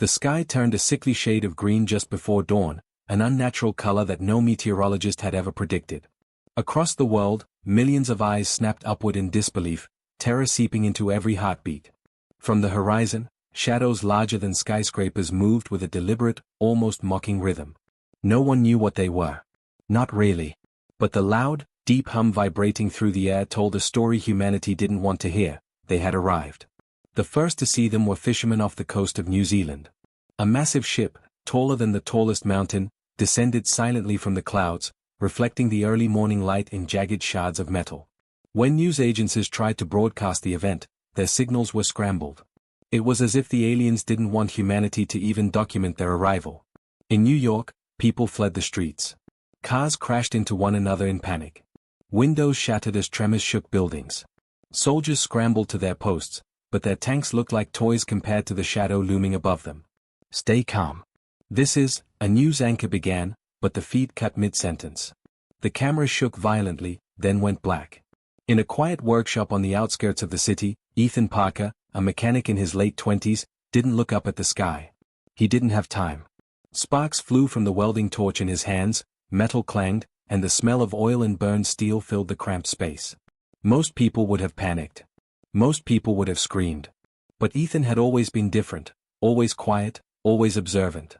The sky turned a sickly shade of green just before dawn, an unnatural color that no meteorologist had ever predicted. Across the world, millions of eyes snapped upward in disbelief, terror seeping into every heartbeat. From the horizon, shadows larger than skyscrapers moved with a deliberate, almost mocking rhythm. No one knew what they were. Not really. But the loud, deep hum vibrating through the air told a story humanity didn't want to hear. They had arrived. The first to see them were fishermen off the coast of New Zealand. A massive ship, taller than the tallest mountain, descended silently from the clouds, reflecting the early morning light in jagged shards of metal. When news agencies tried to broadcast the event, their signals were scrambled. It was as if the aliens didn't want humanity to even document their arrival. In New York, people fled the streets. Cars crashed into one another in panic. Windows shattered as tremors shook buildings. Soldiers scrambled to their posts, but their tanks looked like toys compared to the shadow looming above them. "Stay calm. This is," a news anchor began, but the feed cut mid-sentence. The camera shook violently, then went black. In a quiet workshop on the outskirts of the city, Ethan Parker, a mechanic in his late 20s, didn't look up at the sky. He didn't have time. Sparks flew from the welding torch in his hands, metal clanged, and the smell of oil and burned steel filled the cramped space. Most people would have panicked. Most people would have screamed. But Ethan had always been different, always quiet, always observant.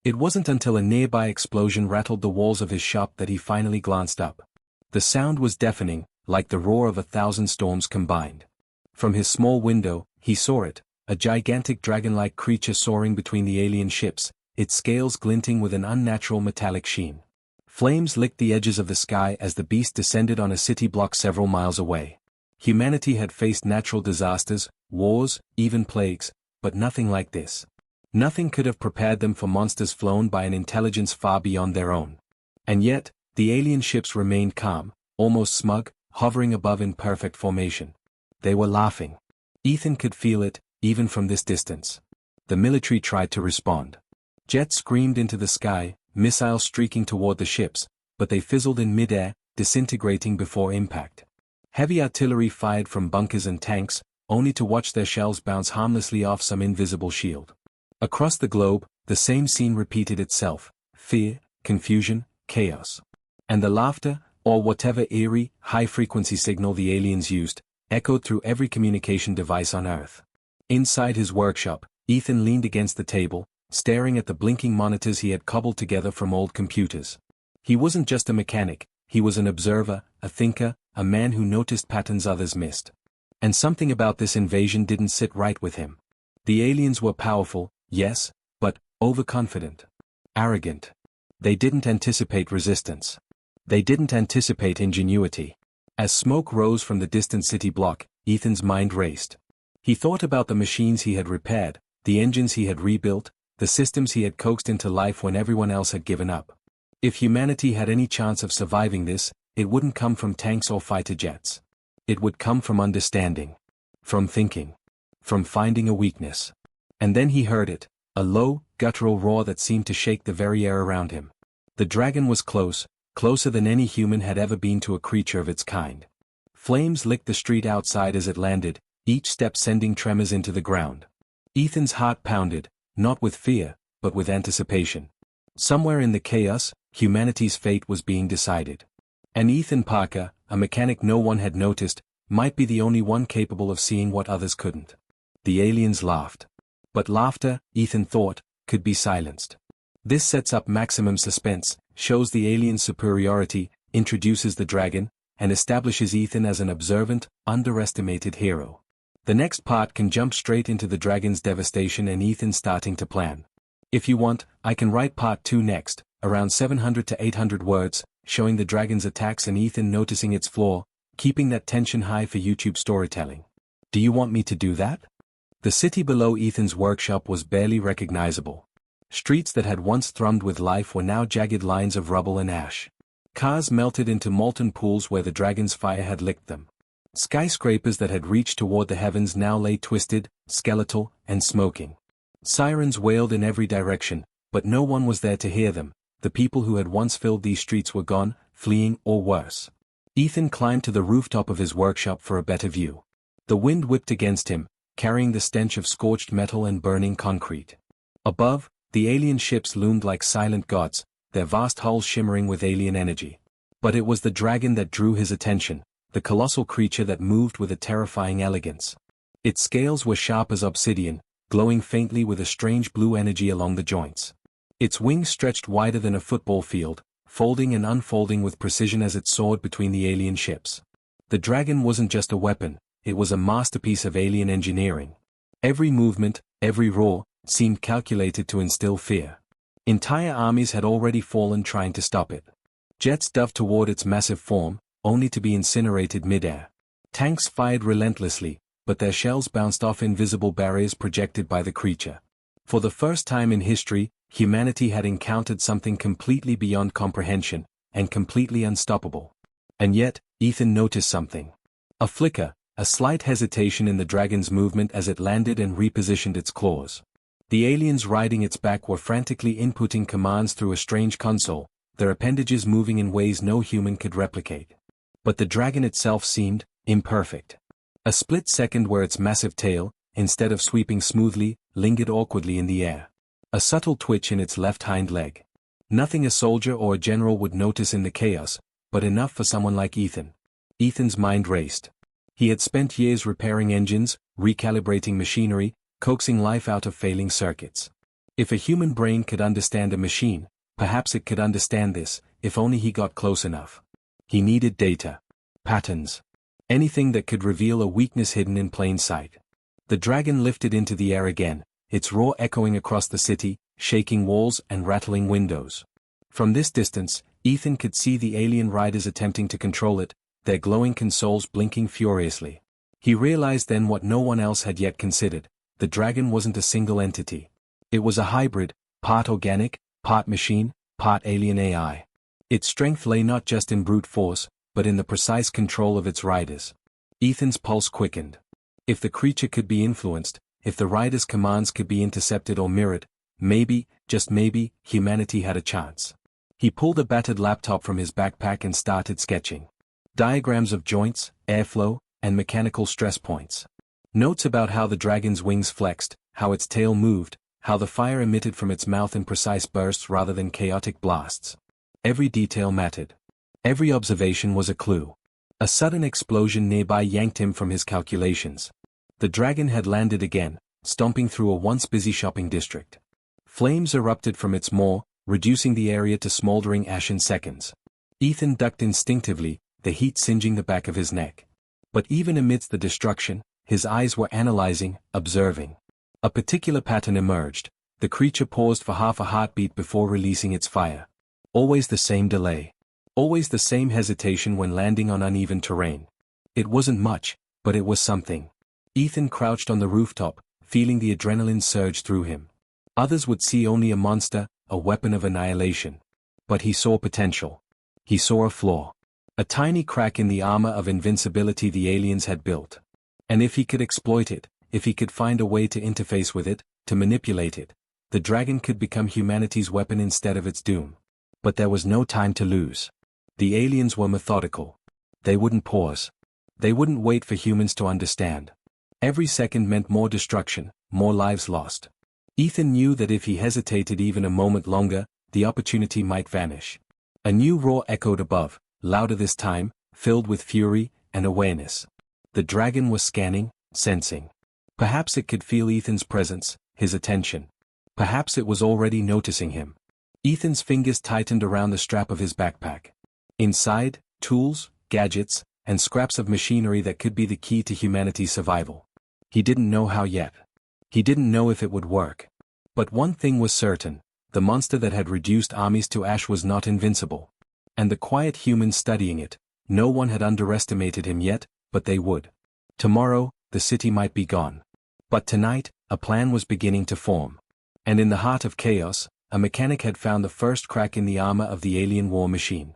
It wasn't until a nearby explosion rattled the walls of his shop that he finally glanced up. The sound was deafening, like the roar of 1,000 storms combined. From his small window, he saw it, a gigantic dragon-like creature soaring between the alien ships, its scales glinting with an unnatural metallic sheen. Flames licked the edges of the sky as the beast descended on a city block several miles away. Humanity had faced natural disasters, wars, even plagues, but nothing like this. Nothing could have prepared them for monsters flown by an intelligence far beyond their own. And yet, the alien ships remained calm, almost smug, hovering above in perfect formation. They were laughing. Ethan could feel it, even from this distance. The military tried to respond. Jets screamed into the sky, missiles streaking toward the ships, but they fizzled in midair, disintegrating before impact. Heavy artillery fired from bunkers and tanks, only to watch their shells bounce harmlessly off some invisible shield. Across the globe, the same scene repeated itself: fear, confusion, chaos. And the laughter, or whatever eerie, high-frequency signal the aliens used, echoed through every communication device on Earth. Inside his workshop, Ethan leaned against the table, staring at the blinking monitors he had cobbled together from old computers. He wasn't just a mechanic, he was an observer, a thinker, a man who noticed patterns others missed. And something about this invasion didn't sit right with him. The aliens were powerful, yes, but overconfident. Arrogant. They didn't anticipate resistance. They didn't anticipate ingenuity. As smoke rose from the distant city block, Ethan's mind raced. He thought about the machines he had repaired, the engines he had rebuilt, the systems he had coaxed into life when everyone else had given up. If humanity had any chance of surviving this, it wouldn't come from tanks or fighter jets. It would come from understanding. From thinking. From finding a weakness. And then he heard it, a low, guttural roar that seemed to shake the very air around him. The dragon was close, closer than any human had ever been to a creature of its kind. Flames licked the street outside as it landed, each step sending tremors into the ground. Ethan's heart pounded, not with fear, but with anticipation. Somewhere in the chaos, humanity's fate was being decided. And Ethan Parker, a mechanic no one had noticed, might be the only one capable of seeing what others couldn't. The aliens laughed. But laughter, Ethan thought, could be silenced. This sets up maximum suspense, shows the alien's superiority, introduces the dragon, and establishes Ethan as an observant, underestimated hero. The next part can jump straight into the dragon's devastation and Ethan starting to plan. If you want, I can write part 2 next, around 700 to 800 words, showing the dragon's attacks and Ethan noticing its flaw, keeping that tension high for YouTube storytelling. Do you want me to do that? The city below Ethan's workshop was barely recognizable. Streets that had once thrummed with life were now jagged lines of rubble and ash. Cars melted into molten pools where the dragon's fire had licked them. Skyscrapers that had reached toward the heavens now lay twisted, skeletal, and smoking. Sirens wailed in every direction, but no one was there to hear them. The people who had once filled these streets were gone, fleeing or worse. Ethan climbed to the rooftop of his workshop for a better view. The wind whipped against him, carrying the stench of scorched metal and burning concrete. Above, the alien ships loomed like silent gods, their vast hulls shimmering with alien energy. But it was the dragon that drew his attention, the colossal creature that moved with a terrifying elegance. Its scales were sharp as obsidian, glowing faintly with a strange blue energy along the joints. Its wings stretched wider than a football field, folding and unfolding with precision as it soared between the alien ships. The dragon wasn't just a weapon, it was a masterpiece of alien engineering. Every movement, every roar, seemed calculated to instill fear. Entire armies had already fallen trying to stop it. Jets dove toward its massive form, only to be incinerated mid-air. Tanks fired relentlessly, but their shells bounced off invisible barriers projected by the creature. For the first time in history, humanity had encountered something completely beyond comprehension, and completely unstoppable. And yet, Ethan noticed something. A flicker, a slight hesitation in the dragon's movement as it landed and repositioned its claws. The aliens riding its back were frantically inputting commands through a strange console, their appendages moving in ways no human could replicate. But the dragon itself seemed imperfect. A split second where its massive tail, instead of sweeping smoothly, lingered awkwardly in the air. A subtle twitch in its left hind leg. Nothing a soldier or a general would notice in the chaos, but enough for someone like Ethan. Ethan's mind raced. He had spent years repairing engines, recalibrating machinery, coaxing life out of failing circuits. If a human brain could understand a machine, perhaps it could understand this, if only he got close enough. He needed data. Patterns. Anything that could reveal a weakness hidden in plain sight. The dragon lifted into the air again, its roar echoing across the city, shaking walls and rattling windows. From this distance, Ethan could see the alien riders attempting to control it, their glowing consoles blinking furiously. He realized then what no one else had yet considered. The dragon wasn't a single entity. It was a hybrid, part organic, part machine, part alien AI. Its strength lay not just in brute force, but in the precise control of its riders. Ethan's pulse quickened. If the creature could be influenced, if the rider's commands could be intercepted or mirrored, maybe, just maybe, humanity had a chance. He pulled a battered laptop from his backpack and started sketching. Diagrams of joints, airflow, and mechanical stress points. Notes about how the dragon's wings flexed, how its tail moved, how the fire emitted from its mouth in precise bursts rather than chaotic blasts. Every detail mattered. Every observation was a clue. A sudden explosion nearby yanked him from his calculations. The dragon had landed again, stomping through a once busy shopping district. Flames erupted from its maw, reducing the area to smoldering ash in seconds. Ethan ducked instinctively, the heat singeing the back of his neck. But even amidst the destruction, his eyes were analyzing, observing. A particular pattern emerged. The creature paused for half a heartbeat before releasing its fire. Always the same delay. Always the same hesitation when landing on uneven terrain. It wasn't much, but it was something. Ethan crouched on the rooftop, feeling the adrenaline surge through him. Others would see only a monster, a weapon of annihilation. But he saw potential. He saw a flaw. A tiny crack in the armor of invincibility the aliens had built. And if he could exploit it, if he could find a way to interface with it, to manipulate it, the dragon could become humanity's weapon instead of its doom. But there was no time to lose. The aliens were methodical. They wouldn't pause. They wouldn't wait for humans to understand. Every second meant more destruction, more lives lost. Ethan knew that if he hesitated even a moment longer, the opportunity might vanish. A new roar echoed above, louder this time, filled with fury and awareness. The dragon was scanning, sensing. Perhaps it could feel Ethan's presence, his attention. Perhaps it was already noticing him. Ethan's fingers tightened around the strap of his backpack. Inside, tools, gadgets, and scraps of machinery that could be the key to humanity's survival. He didn't know how yet. He didn't know if it would work. But one thing was certain, the monster that had reduced armies to ash was not invincible. And the quiet humans studying it, no one had underestimated him yet, but they would. Tomorrow, the city might be gone. But tonight, a plan was beginning to form. And in the heart of chaos, a mechanic had found the first crack in the armor of the alien war machine.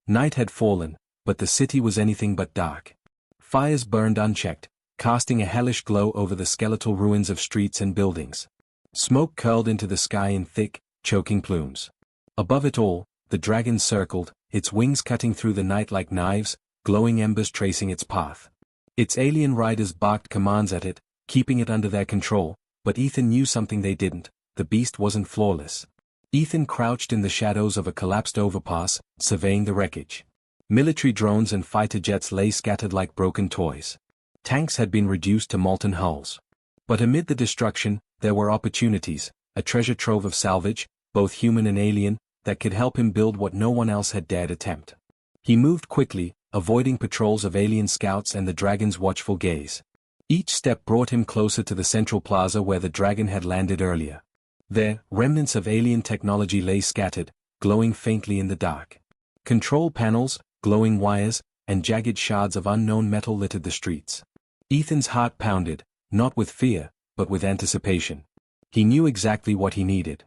Night had fallen, but the city was anything but dark. Fires burned unchecked, casting a hellish glow over the skeletal ruins of streets and buildings. Smoke curled into the sky in thick, choking plumes. Above it all, the dragon circled, its wings cutting through the night like knives, glowing embers tracing its path. Its alien riders barked commands at it, keeping it under their control, but Ethan knew something they didn't. the beast wasn't flawless. Ethan crouched in the shadows of a collapsed overpass, surveying the wreckage. Military drones and fighter jets lay scattered like broken toys. Tanks had been reduced to molten hulls. But amid the destruction, there were opportunities, a treasure trove of salvage, both human and alien, that could help him build what no one else had dared attempt. He moved quickly, avoiding patrols of alien scouts and the dragon's watchful gaze. Each step brought him closer to the central plaza where the dragon had landed earlier. There, remnants of alien technology lay scattered, glowing faintly in the dark. Control panels, glowing wires, and jagged shards of unknown metal littered the streets. Ethan's heart pounded, not with fear, but with anticipation. He knew exactly what he needed.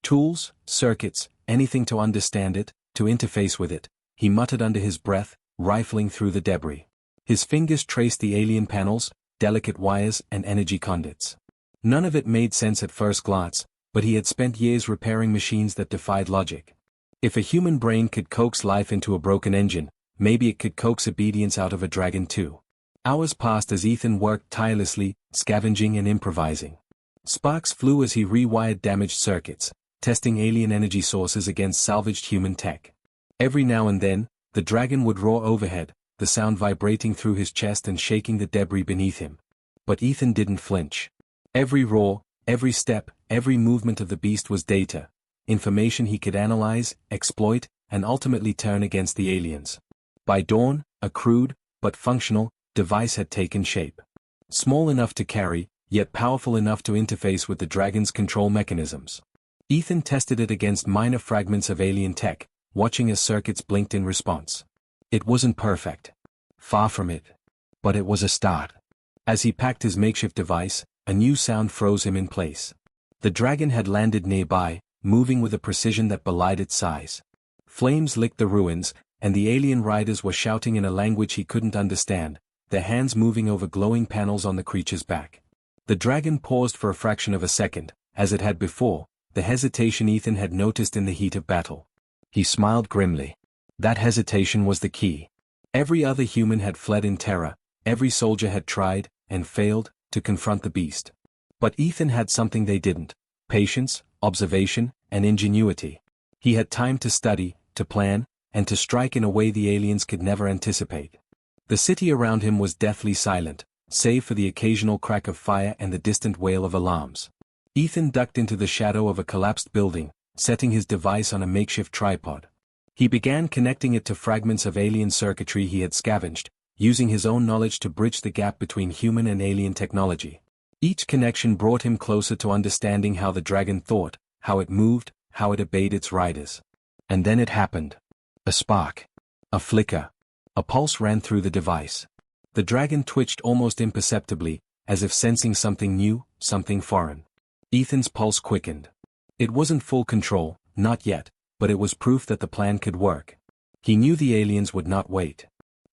Tools, circuits, anything to understand it, to interface with it, he muttered under his breath, rifling through the debris. His fingers traced the alien panels, delicate wires and energy conduits. None of it made sense at first glance, but he had spent years repairing machines that defied logic. If a human brain could coax life into a broken engine, maybe it could coax obedience out of a dragon too. Hours passed as Ethan worked tirelessly, scavenging and improvising. Sparks flew as he rewired damaged circuits, testing alien energy sources against salvaged human tech. Every now and then, the dragon would roar overhead, the sound vibrating through his chest and shaking the debris beneath him. But Ethan didn't flinch. Every roar, every step, every movement of the beast was data, information he could analyze, exploit, and ultimately turn against the aliens. By dawn, a crude, but functional, device had taken shape. Small enough to carry, yet powerful enough to interface with the dragon's control mechanisms. Ethan tested it against minor fragments of alien tech, watching as circuits blinked in response. It wasn't perfect. Far from it. But it was a start. As he packed his makeshift device, a new sound froze him in place. The dragon had landed nearby, moving with a precision that belied its size. Flames licked the ruins, and the alien riders were shouting in a language he couldn't understand, their hands moving over glowing panels on the creature's back. The dragon paused for a fraction of a second, as it had before, the hesitation Ethan had noticed in the heat of battle. He smiled grimly. That hesitation was the key. Every other human had fled in terror, every soldier had tried, and failed, to confront the beast. But Ethan had something they didn't: patience, observation, and ingenuity. He had time to study, to plan, and to strike in a way the aliens could never anticipate. The city around him was deathly silent, save for the occasional crack of fire and the distant wail of alarms. Ethan ducked into the shadow of a collapsed building, setting his device on a makeshift tripod. He began connecting it to fragments of alien circuitry he had scavenged, using his own knowledge to bridge the gap between human and alien technology. Each connection brought him closer to understanding how the dragon thought, how it moved, how it obeyed its riders. And then it happened. A spark. A flicker. A pulse ran through the device. The dragon twitched almost imperceptibly, as if sensing something new, something foreign. Ethan's pulse quickened. It wasn't full control, not yet, but it was proof that the plan could work. He knew the aliens would not wait.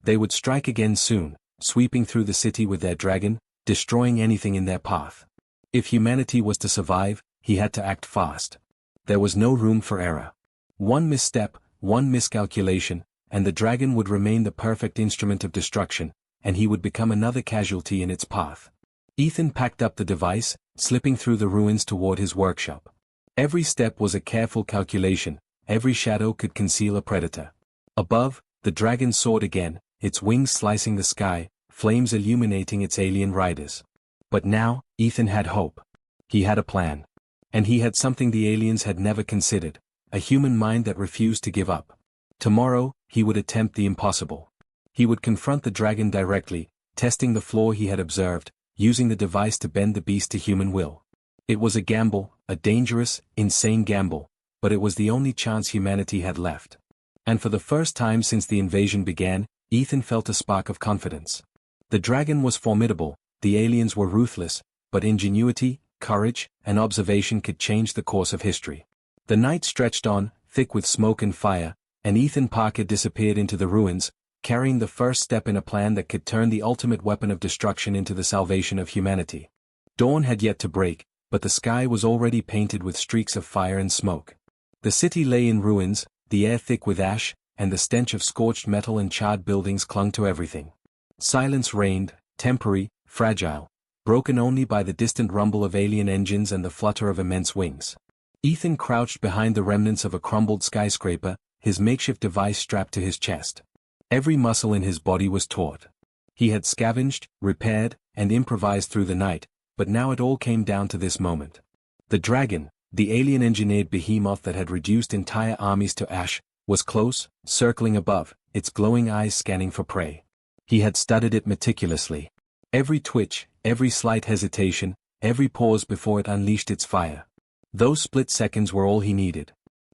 They would strike again soon, sweeping through the city with their dragon, destroying anything in their path. If humanity was to survive, he had to act fast. There was no room for error. One misstep, one miscalculation, and the dragon would remain the perfect instrument of destruction, and he would become another casualty in its path. Ethan packed up the device, slipping through the ruins toward his workshop. Every step was a careful calculation, every shadow could conceal a predator. Above, the dragon soared again, its wings slicing the sky, flames illuminating its alien riders. But now, Ethan had hope. He had a plan. And he had something the aliens had never considered, a human mind that refused to give up. Tomorrow, he would attempt the impossible. He would confront the dragon directly, testing the flaw he had observed, using the device to bend the beast to human will. It was a gamble, a dangerous, insane gamble, but it was the only chance humanity had left. And for the first time since the invasion began, Ethan felt a spark of confidence. The dragon was formidable, the aliens were ruthless, but ingenuity, courage, and observation could change the course of history. The night stretched on, thick with smoke and fire, and Ethan Parker disappeared into the ruins, carrying the first step in a plan that could turn the ultimate weapon of destruction into the salvation of humanity. Dawn had yet to break, but the sky was already painted with streaks of fire and smoke. The city lay in ruins, the air thick with ash, and the stench of scorched metal and charred buildings clung to everything. Silence reigned, temporary, fragile, broken only by the distant rumble of alien engines and the flutter of immense wings. Ethan crouched behind the remnants of a crumbled skyscraper, his makeshift device strapped to his chest. Every muscle in his body was taut. He had scavenged, repaired, and improvised through the night, but now it all came down to this moment. The dragon, the alien-engineered behemoth that had reduced entire armies to ash, was close, circling above, its glowing eyes scanning for prey. He had studied it meticulously. Every twitch, every slight hesitation, every pause before it unleashed its fire. Those split seconds were all he needed.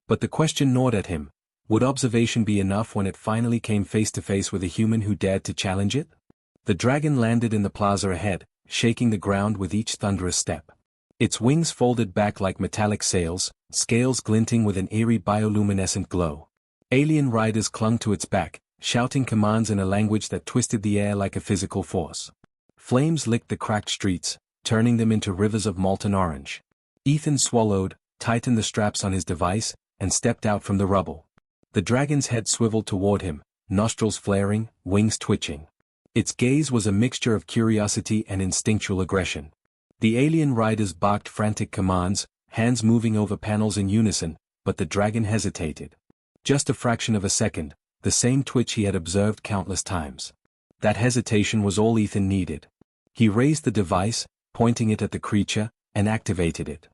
But the question gnawed at him: would observation be enough when it finally came face to face with a human who dared to challenge it? The dragon landed in the plaza ahead, shaking the ground with each thunderous step. Its wings folded back like metallic sails, scales glinting with an eerie bioluminescent glow. Alien riders clung to its back, shouting commands in a language that twisted the air like a physical force. Flames licked the cracked streets, turning them into rivers of molten orange. Ethan swallowed, tightened the straps on his device, and stepped out from the rubble. The dragon's head swiveled toward him, nostrils flaring, wings twitching. Its gaze was a mixture of curiosity and instinctual aggression. The alien riders barked frantic commands, hands moving over panels in unison, but the dragon hesitated. Just a fraction of a second, the same twitch he had observed countless times. That hesitation was all Ethan needed. He raised the device, pointing it at the creature, and activated it.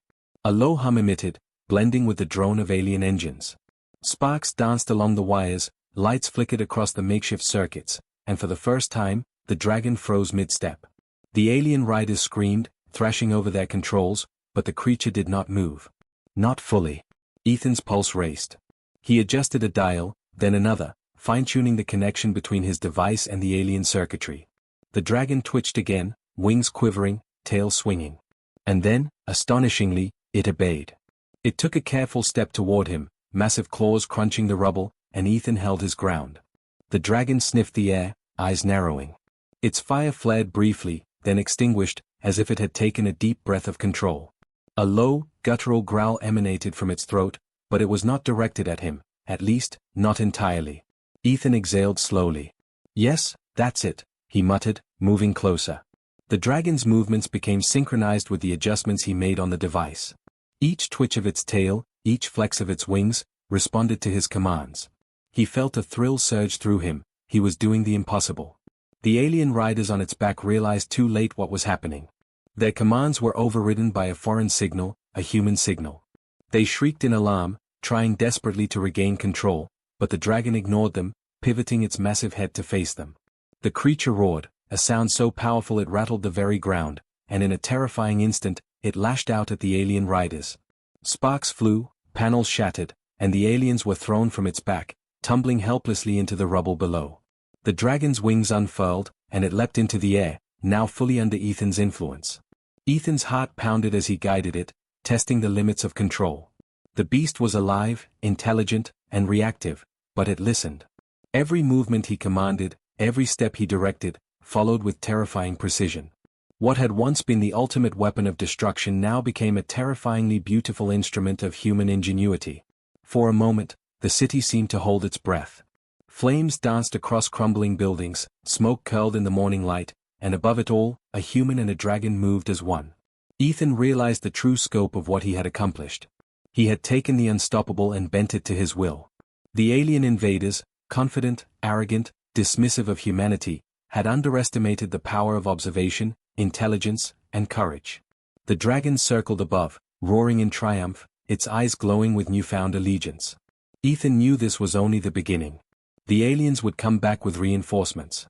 A low hum emitted, blending with the drone of alien engines. Sparks danced along the wires, lights flickered across the makeshift circuits, and for the first time, the dragon froze mid-step. The alien riders screamed, thrashing over their controls, but the creature did not move. Not fully. Ethan's pulse raced. He adjusted a dial, then another, fine-tuning the connection between his device and the alien circuitry. The dragon twitched again, wings quivering, tail swinging. And then, astonishingly, it obeyed. It took a careful step toward him, massive claws crunching the rubble, and Ethan held his ground. The dragon sniffed the air, eyes narrowing. Its fire flared briefly, then extinguished, as if it had taken a deep breath of control. A low, guttural growl emanated from its throat, but it was not directed at him, at least, not entirely. Ethan exhaled slowly. "Yes, that's it," he muttered, moving closer. The dragon's movements became synchronized with the adjustments he made on the device. Each twitch of its tail, each flex of its wings, responded to his commands. He felt a thrill surge through him. He was doing the impossible. The alien riders on its back realized too late what was happening. Their commands were overridden by a foreign signal, a human signal. They shrieked in alarm, trying desperately to regain control, but the dragon ignored them, pivoting its massive head to face them. The creature roared, a sound so powerful it rattled the very ground, and in a terrifying instant, it lashed out at the alien riders. Sparks flew, panels shattered, and the aliens were thrown from its back, tumbling helplessly into the rubble below. The dragon's wings unfurled, and it leapt into the air, now fully under Ethan's influence. Ethan's heart pounded as he guided it, testing the limits of control. The beast was alive, intelligent, and reactive, but it listened. Every movement he commanded, every step he directed, followed with terrifying precision. What had once been the ultimate weapon of destruction now became a terrifyingly beautiful instrument of human ingenuity. For a moment, the city seemed to hold its breath. Flames danced across crumbling buildings, smoke curled in the morning light, and above it all, a human and a dragon moved as one. Ethan realized the true scope of what he had accomplished. He had taken the unstoppable and bent it to his will. The alien invaders, confident, arrogant, dismissive of humanity, had underestimated the power of observation, intelligence, and courage. The dragon circled above, roaring in triumph, its eyes glowing with newfound allegiance. Ethan knew this was only the beginning. The aliens would come back with reinforcements.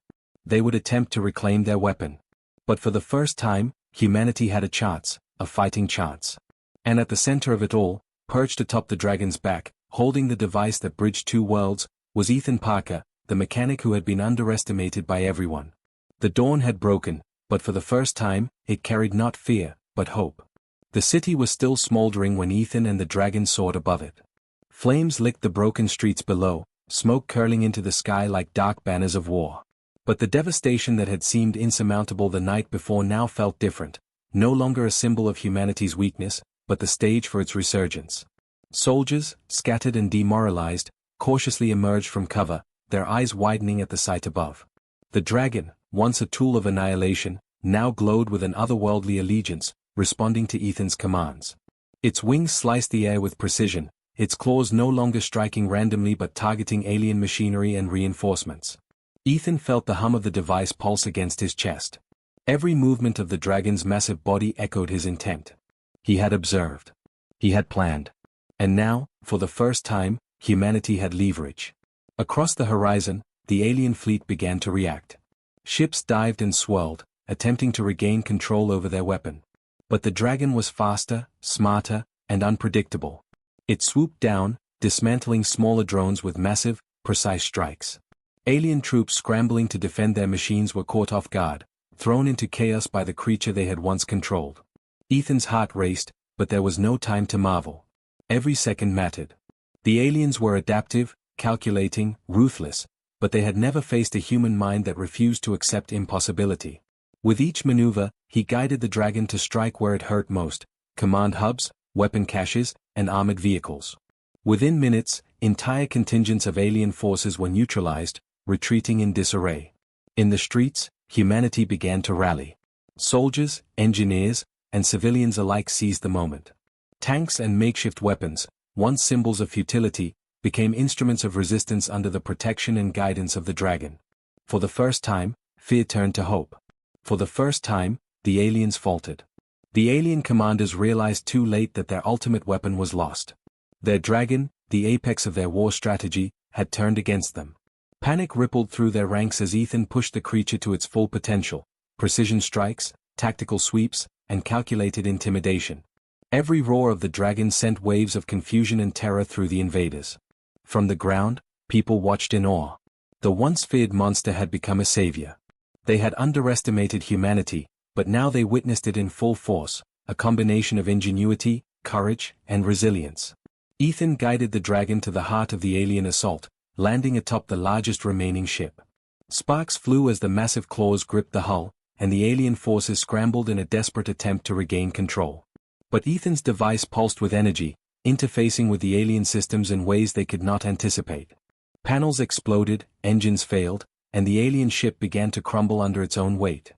They would attempt to reclaim their weapon. But for the first time, humanity had a chance, a fighting chance. And at the center of it all, perched atop the dragon's back, holding the device that bridged two worlds, was Ethan Parker, the mechanic who had been underestimated by everyone. The dawn had broken, but for the first time, it carried not fear, but hope. The city was still smoldering when Ethan and the dragon soared above it. Flames licked the broken streets below, smoke curling into the sky like dark banners of war. But the devastation that had seemed insurmountable the night before now felt different, no longer a symbol of humanity's weakness, but the stage for its resurgence. Soldiers, scattered and demoralized, cautiously emerged from cover, their eyes widening at the sight above. The dragon, once a tool of annihilation, now glowed with an otherworldly allegiance, responding to Ethan's commands. Its wings sliced the air with precision, its claws no longer striking randomly but targeting alien machinery and reinforcements. Ethan felt the hum of the device pulse against his chest. Every movement of the dragon's massive body echoed his intent. He had observed. He had planned. And now, for the first time, humanity had leverage. Across the horizon, the alien fleet began to react. Ships dived and swirled, attempting to regain control over their weapon. But the dragon was faster, smarter, and unpredictable. It swooped down, dismantling smaller drones with massive, precise strikes. Alien troops scrambling to defend their machines were caught off guard, thrown into chaos by the creature they had once controlled. Ethan's heart raced, but there was no time to marvel. Every second mattered. The aliens were adaptive, calculating, ruthless, but they had never faced a human mind that refused to accept impossibility. With each maneuver, he guided the dragon to strike where it hurt most: command hubs, weapon caches, and armored vehicles. Within minutes, entire contingents of alien forces were neutralized, retreating in disarray. In the streets, humanity began to rally. Soldiers, engineers, and civilians alike seized the moment. Tanks and makeshift weapons, once symbols of futility, became instruments of resistance under the protection and guidance of the dragon. For the first time, fear turned to hope. For the first time, the aliens faltered. The alien commanders realized too late that their ultimate weapon was lost. Their dragon, the apex of their war strategy, had turned against them. Panic rippled through their ranks as Ethan pushed the creature to its full potential: precision strikes, tactical sweeps, and calculated intimidation. Every roar of the dragon sent waves of confusion and terror through the invaders. From the ground, people watched in awe. The once feared monster had become a savior. They had underestimated humanity, but now they witnessed it in full force, a combination of ingenuity, courage, and resilience. Ethan guided the dragon to the heart of the alien assault, landing atop the largest remaining ship. Sparks flew as the massive claws gripped the hull, and the alien forces scrambled in a desperate attempt to regain control. But Ethan's device pulsed with energy, interfacing with the alien systems in ways they could not anticipate. Panels exploded, engines failed, and the alien ship began to crumble under its own weight.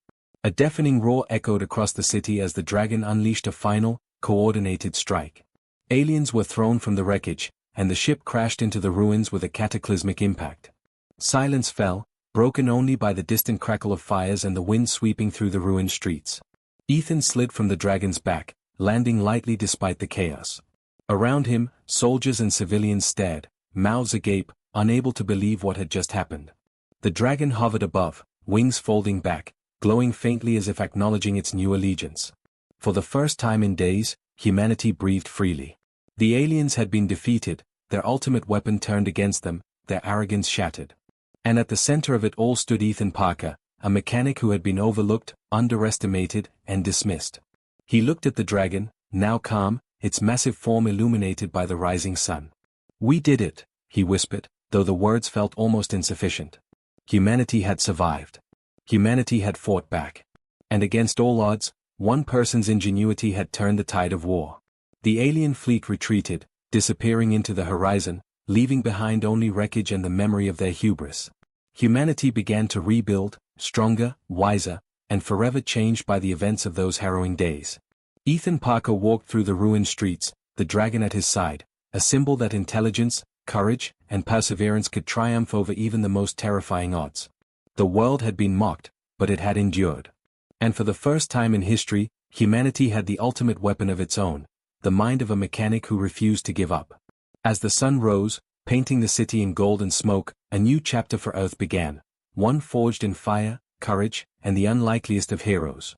A deafening roar echoed across the city as the dragon unleashed a final, coordinated strike. Aliens were thrown from the wreckage, and the ship crashed into the ruins with a cataclysmic impact. Silence fell, broken only by the distant crackle of fires and the wind sweeping through the ruined streets. Ethan slid from the dragon's back, landing lightly despite the chaos. Around him, soldiers and civilians stared, mouths agape, unable to believe what had just happened. The dragon hovered above, wings folding back, glowing faintly as if acknowledging its new allegiance. For the first time in days, humanity breathed freely. The aliens had been defeated, their ultimate weapon turned against them, their arrogance shattered. And at the center of it all stood Ethan Parker, a mechanic who had been overlooked, underestimated, and dismissed. He looked at the dragon, now calm, its massive form illuminated by the rising sun. "We did it," he whispered, though the words felt almost insufficient. Humanity had survived. Humanity had fought back. And against all odds, one person's ingenuity had turned the tide of war. The alien fleet retreated, disappearing into the horizon, leaving behind only wreckage and the memory of their hubris. Humanity began to rebuild, stronger, wiser, and forever changed by the events of those harrowing days. Ethan Parker walked through the ruined streets, the dragon at his side, a symbol that intelligence, courage, and perseverance could triumph over even the most terrifying odds. The world had been mocked, but it had endured. And for the first time in history, humanity had the ultimate weapon of its own, the mind of a mechanic who refused to give up. As the sun rose, painting the city in gold and smoke, a new chapter for Earth began, one forged in fire, courage, and the unlikeliest of heroes.